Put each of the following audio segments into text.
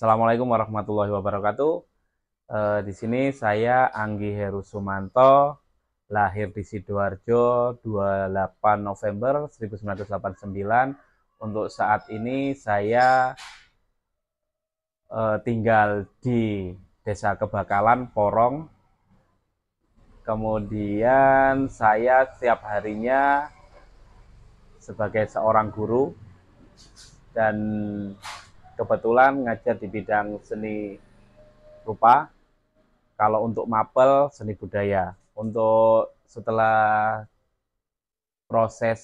Assalamualaikum warahmatullahi wabarakatuh. Di sini saya Anggi Heru Sumanto, lahir di Sidoarjo 28 November 1989. Untuk saat ini saya tinggal di Desa Kebakalan, Porong. Kemudian saya setiap harinya sebagai seorang guru dan kebetulan ngajar di bidang seni rupa. Kalau untuk mapel, seni budaya. Untuk setelah proses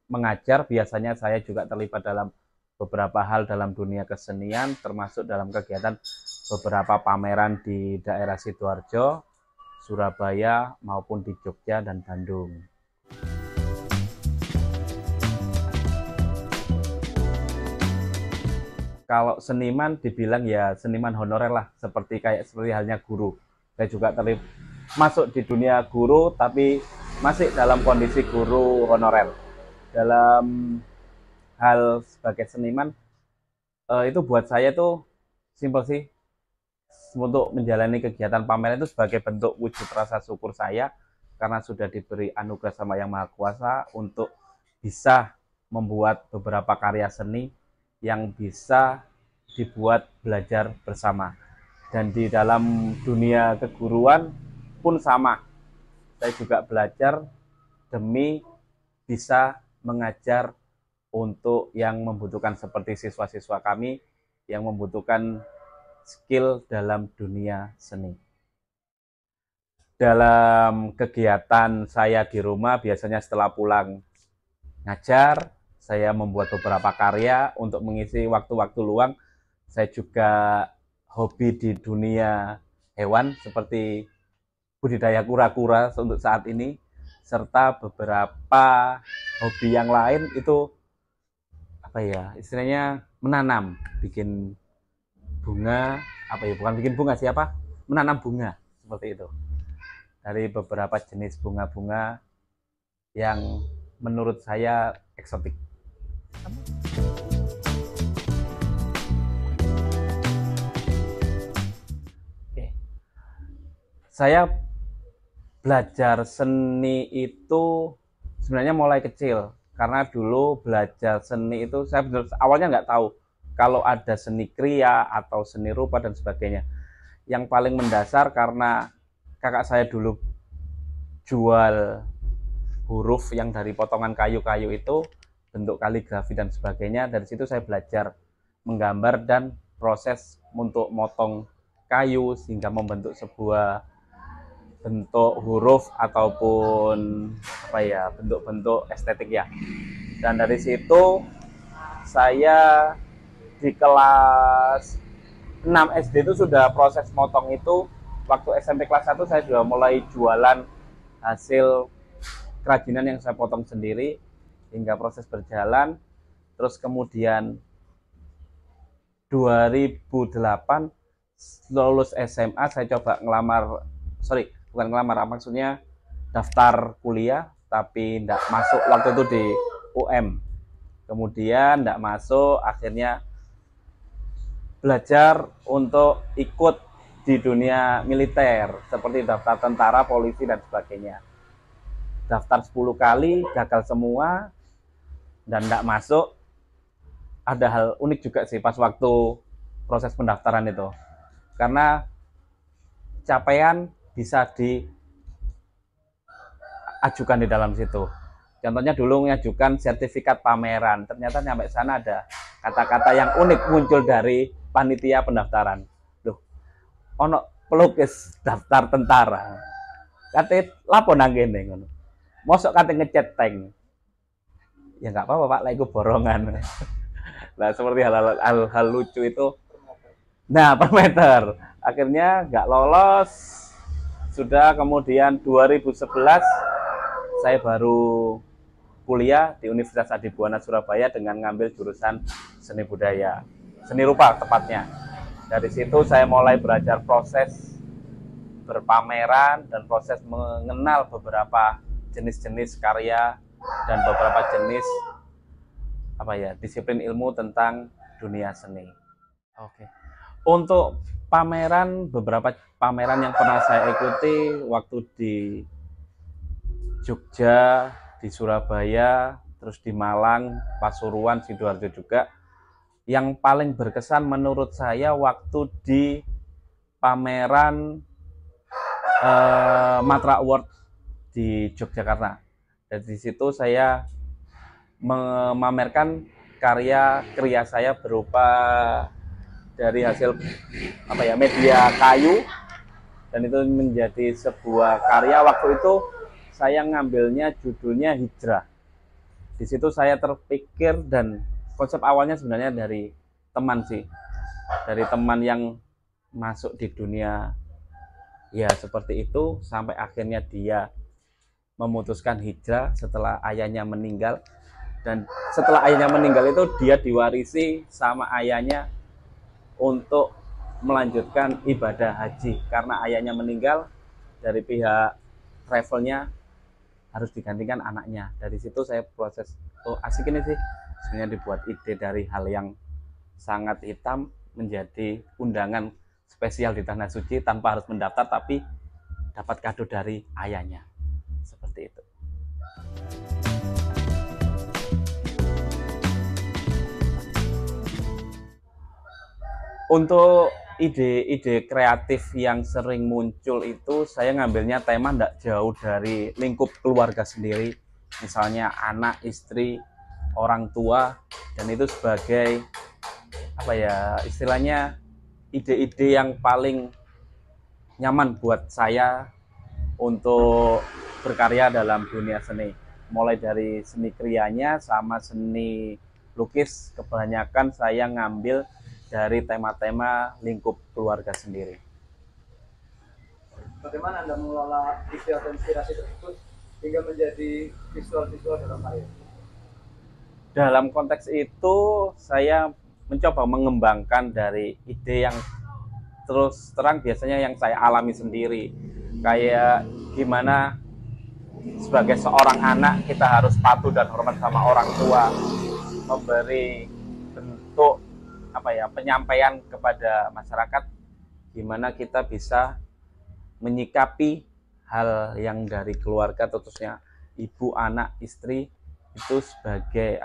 mengajar, biasanya saya juga terlibat dalam beberapa hal dalam dunia kesenian, termasuk dalam kegiatan beberapa pameran di daerah Sidoarjo, Surabaya, maupun di Jogja dan Bandung. Kalau seniman dibilang ya seniman honorer lah, seperti halnya guru. Saya juga masuk di dunia guru, tapi masih dalam kondisi guru honorer. Dalam hal sebagai seniman, itu buat saya tuh simpel sih. Untuk menjalani kegiatan pameran itu sebagai bentuk wujud rasa syukur saya karena sudah diberi anugerah sama Yang Maha Kuasa untuk bisa membuat beberapa karya seni yang bisa dibuat belajar bersama. Dan di dalam dunia keguruan pun sama. Saya juga belajar demi bisa mengajar untuk yang membutuhkan, seperti siswa-siswa kami yang membutuhkan skill dalam dunia seni. Dalam kegiatan saya di rumah, biasanya setelah pulang ngajar, saya membuat beberapa karya untuk mengisi waktu-waktu luang. Saya juga hobi di dunia hewan seperti budidaya kura-kura untuk saat ini, serta beberapa hobi yang lain itu istilahnya menanam, bikin bunga, bukan bikin bunga, menanam bunga seperti itu, dari beberapa jenis bunga-bunga yang menurut saya eksotik. Oke. Saya belajar seni itu sebenarnya mulai kecil, karena dulu belajar seni itu saya awalnya nggak tahu kalau ada seni kriya atau seni rupa dan sebagainya. Yang paling mendasar karena kakak saya dulu jual huruf yang dari potongan kayu-kayu itu, bentuk kaligrafi dan sebagainya. Dari situ saya belajar menggambar dan proses untuk motong kayu sehingga membentuk sebuah bentuk huruf ataupun bentuk-bentuk estetik ya. Dan dari situ saya di kelas 6 SD itu sudah proses motong itu. Waktu SMP kelas 1 saya sudah mulai jualan hasil kerajinan yang saya potong sendiri hingga proses berjalan. Terus kemudian 2008 lulus SMA, saya coba maksudnya daftar kuliah, tapi tidak masuk waktu itu di UM. Kemudian tidak masuk, akhirnya belajar untuk ikut di dunia militer seperti daftar tentara, polisi dan sebagainya. Daftar 10 kali, gagal semua dan tidak masuk. Ada hal unik juga sih pas waktu proses pendaftaran itu, karena capaian bisa diajukan di dalam situ. Contohnya dulu mengajukan sertifikat pameran, ternyata sampai sana ada kata-kata yang unik muncul dari panitia pendaftaran. Loh, ono pelukis daftar tentara, kate lapo nang kene ngono, mosok kate ngecat tank. Ya nggak apa-apa Pak, lah itu borongan. Nah, seperti hal-hal lucu itu. Nah, per meter. Akhirnya nggak lolos. Sudah kemudian 2011 saya baru kuliah di Universitas Adibuana Surabaya dengan ngambil jurusan seni budaya, seni rupa tepatnya. Dari situ saya mulai belajar proses berpameran dan proses mengenal beberapa jenis-jenis karya dan beberapa jenis disiplin ilmu tentang dunia seni. Oke. Untuk pameran, beberapa pameran yang pernah saya ikuti waktu di Jogja, di Surabaya, terus di Malang, Pasuruan, Sidoarjo juga. Yang paling berkesan menurut saya waktu di pameran Matra Award di Yogyakarta. Dan di situ saya memamerkan karya saya berupa dari hasil media kayu, dan itu menjadi sebuah karya. Waktu itu saya ngambilnya judulnya Hijrah. Di situ saya terpikir, dan konsep awalnya sebenarnya dari teman sih, dari teman yang masuk di dunia ya seperti itu, sampai akhirnya dia memutuskan hijrah setelah ayahnya meninggal. Dan setelah ayahnya meninggal itu dia diwarisi sama ayahnya untuk melanjutkan ibadah haji, karena ayahnya meninggal, dari pihak travelnya harus digantikan anaknya. Dari situ saya proses, oh asik ini sih sebenarnya, dibuat ide dari hal yang sangat hitam menjadi undangan spesial di Tanah Suci tanpa harus mendaftar, tapi dapat kado dari ayahnya, seperti itu. Untuk ide-ide kreatif yang sering muncul itu, saya ngambilnya tema tidak jauh dari lingkup keluarga sendiri, misalnya anak, istri, orang tua, dan itu sebagai istilahnya ide-ide yang paling nyaman buat saya untuk berkarya dalam dunia seni. Mulai dari seni krianya sama seni lukis, kebanyakan saya ngambil dari tema-tema lingkup keluarga sendiri. Bagaimana Anda mengelola ide atau inspirasi tersebut hingga menjadi visual-visual dalam karya? Dalam konteks itu, saya mencoba mengembangkan dari ide yang terus terang biasanya yang saya alami sendiri. Kayak gimana sebagai seorang anak kita harus patuh dan hormat sama orang tua, memberi bentuk penyampaian kepada masyarakat, gimana kita bisa menyikapi hal yang dari keluarga, tentunya ibu, anak, istri, itu sebagai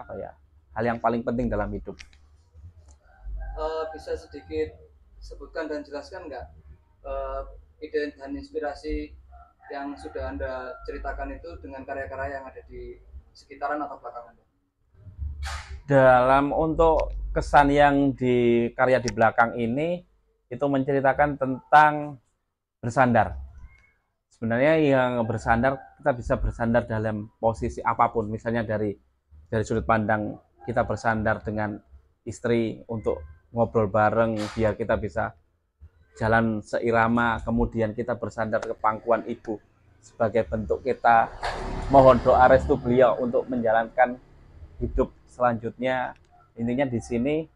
hal yang paling penting dalam hidup. Bisa sedikit sebutkan dan jelaskan nggak ide dan inspirasi yang sudah Anda ceritakan itu dengan karya-karya yang ada di sekitaran atau belakang Anda? Dalam untuk kesan yang di karya di belakang ini, itu menceritakan tentang bersandar. Sebenarnya yang bersandar, kita bisa bersandar dalam posisi apapun. Misalnya dari sudut pandang kita bersandar dengan istri untuk ngobrol bareng biar kita bisa jalan seirama, kemudian kita bersandar ke pangkuan ibu sebagai bentuk kita mohon doa restu beliau untuk menjalankan hidup selanjutnya. Intinya di sini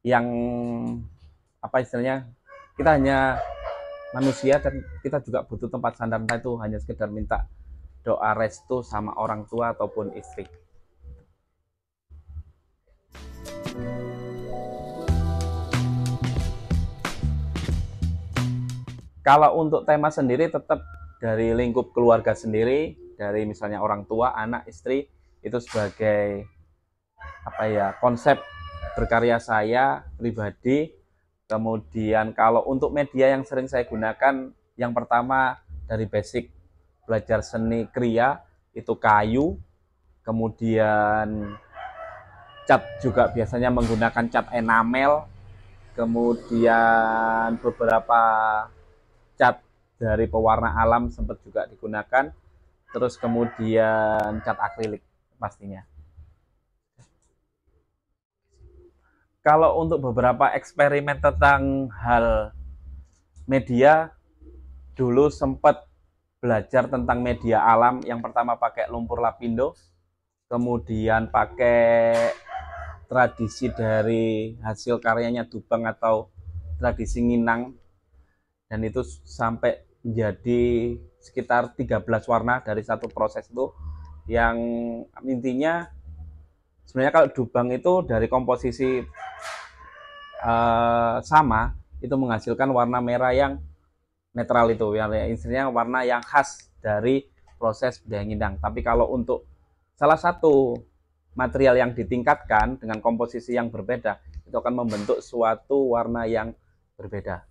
yang istilahnya, kita hanya manusia dan kita juga butuh tempat sandar, entah itu hanya sekedar minta doa restu sama orang tua ataupun istri. Kalau untuk tema sendiri tetap dari lingkup keluarga sendiri, dari misalnya orang tua, anak, istri, itu sebagai konsep berkarya saya pribadi. Kemudian kalau untuk media yang sering saya gunakan, yang pertama dari basic belajar seni kriya itu kayu, kemudian cat juga biasanya menggunakan cat enamel, kemudian beberapa cat dari pewarna alam sempat juga digunakan, terus kemudian cat akrilik pastinya. Kalau untuk beberapa eksperimen tentang hal media, dulu sempat belajar tentang media alam. Yang pertama pakai lumpur lapindo, kemudian pakai tradisi dari hasil karyanya Dubang atau tradisi Nginang, dan itu sampai menjadi sekitar 13 warna dari satu proses itu. Yang intinya sebenarnya kalau Dubang itu dari komposisi sama, itu menghasilkan warna merah yang netral itu, yang istilahnya warna yang khas dari proses bedayang indang. Tapi kalau untuk salah satu material yang ditingkatkan dengan komposisi yang berbeda, itu akan membentuk suatu warna yang berbeda.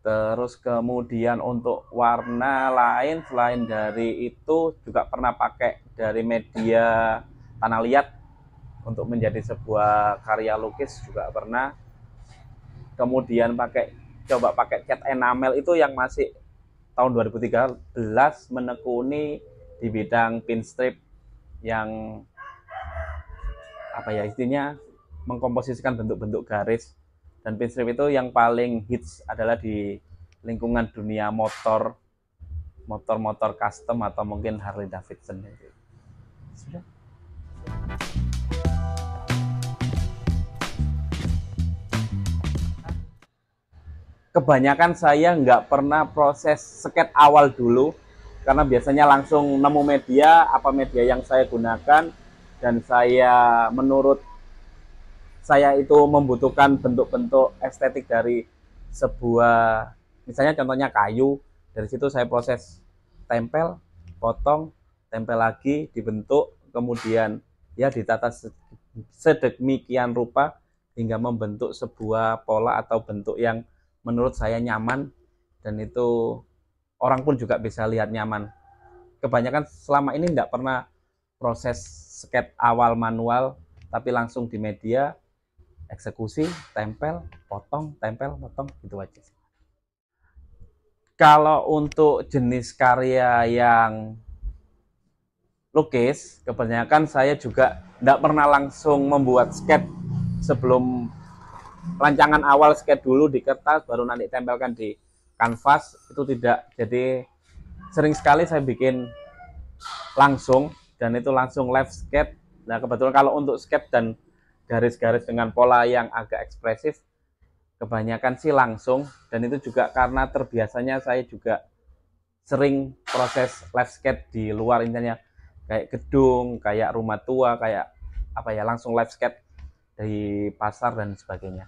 Terus kemudian untuk warna lain selain dari itu juga pernah pakai dari media tanah liat untuk menjadi sebuah karya lukis juga pernah. Kemudian coba pakai cat enamel itu yang masih tahun 2013 menekuni di bidang pinstrip yang apa ya istilahnya mengkomposisikan bentuk-bentuk garis. Dan pinstrip itu yang paling hits adalah di lingkungan dunia motor custom atau mungkin Harley Davidson itu. Sudah. Kebanyakan saya nggak pernah proses sketch awal dulu, karena biasanya langsung nemu media, apa media yang saya gunakan, dan menurut saya itu membutuhkan bentuk-bentuk estetik dari sebuah, misalnya contohnya kayu, dari situ saya proses tempel, potong, tempel lagi, dibentuk, kemudian ya ditata sedemikian rupa hingga membentuk sebuah pola atau bentuk yang menurut saya nyaman, dan itu orang pun juga bisa lihat nyaman. Kebanyakan selama ini tidak pernah proses sketch awal manual, tapi langsung di media, eksekusi, tempel, potong, gitu aja. Kalau untuk jenis karya yang lukis, kebanyakan saya juga tidak pernah langsung membuat sketch sebelum rancangan awal sketch dulu di kertas, baru nanti tempelkan di kanvas, itu tidak. Jadi sering sekali saya bikin langsung, dan itu langsung live sketch. Nah kebetulan kalau untuk sketch dan garis-garis dengan pola yang agak ekspresif, kebanyakan sih langsung, dan itu juga karena terbiasanya saya juga sering proses live sketch di luar, intinya kayak gedung, kayak rumah tua, kayak apa ya, langsung live sketch dari pasar dan sebagainya.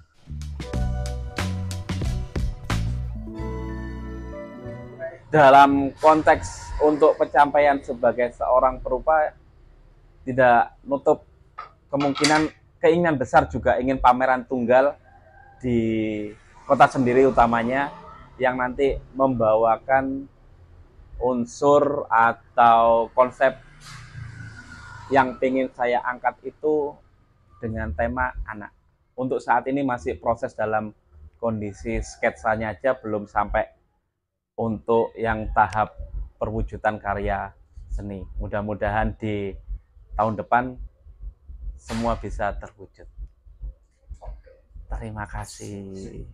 Dalam konteks untuk pencapaian sebagai seorang perupa, tidak nutup kemungkinan keinginan besar juga ingin pameran tunggal di kota sendiri utamanya, yang nanti membawakan unsur atau konsep yang ingin saya angkat itu dengan tema anak. Untuk saat ini masih proses dalam kondisi sketsanya aja, belum sampai untuk yang tahap perwujudan karya seni. Mudah-mudahan di tahun depan semua bisa terwujud. Terima kasih.